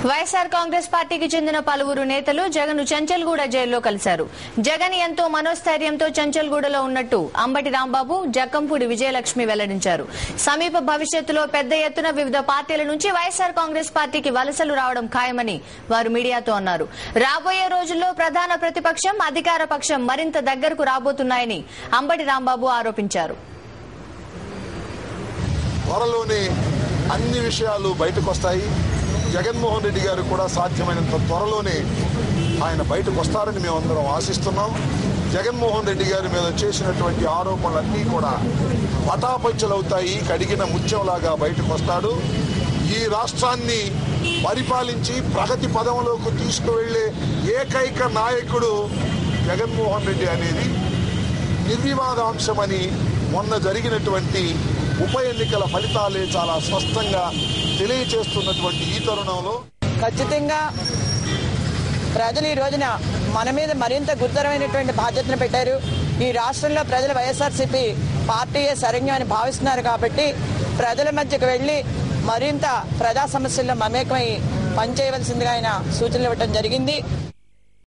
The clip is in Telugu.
వైఎస్ఆర్ కాంగ్రెస్ పార్టీకి చెందిన పలువురు నేతలు జగన్ చెంచల్గూడ జైల్లో కలిశారు. జగన్ ఎంతో మనోస్థైర్యంతో చెంచల్గూడలో ఉన్నట్టు అంబటి రాంబాబు, జక్కంపూడి విజయలక్ష్మి వెల్లడించారు. సమీప భవిష్యత్తులో పెద్ద ఎత్తున వివిధ పార్టీల నుంచి వైఎస్ఆర్ కాంగ్రెస్ పార్టీకి వలసలు రావడం ఖాయమని వారు మీడియాతో అన్నారు. రాబోయే రోజుల్లో ప్రధాన ప్రతిపక్షం, అధికార పక్షం మరింత దగ్గరకు రాబోతున్నాయని అంబటి రాంబాబు ఆరోపించారు. త్వరలోనే అన్ని విషయాలు బయటకు వస్తాయి. జగన్మోహన్ రెడ్డి గారు కూడా సాధ్యమైనంత త్వరలోనే ఆయన బయటకు వస్తారని మేమందరం ఆశిస్తున్నాం. జగన్మోహన్ రెడ్డి గారి మీద చేసినటువంటి ఆరోపణలన్నీ కూడా పటాపంచలవుతాయి. కడిగిన ముత్యంలాగా బయటకు వస్తాడు. ఈ రాష్ట్రాన్ని పరిపాలించి ప్రగతి పదంలోకి తీసుకువెళ్లే ఏకైక నాయకుడు జగన్మోహన్ రెడ్డి అనేది నిర్వివాదాంశమని మొన్న జరిగినటువంటి ఉప ఎన్నికల ఫలితాలే చాలా స్పష్టంగా తెలియచేస్తున్నటువంటి ఈ తరుణంలో ఖచ్చితంగా ప్రజలు ఈ రోజున మన మీద మరింత గురుతరమైనటువంటి బాధ్యతను పెట్టారు. ఈ రాష్ట్రంలో ప్రజలు వైఎస్ఆర్సీపీ పార్టీయే శరణ్యం అని భావిస్తున్నారు. కాబట్టి ప్రజల మధ్యకు వెళ్లి మరింత ప్రజా సమస్యల్లో మమేకమై పనిచేయవలసిందిగా ఆయన సూచనలు ఇవ్వడం జరిగింది.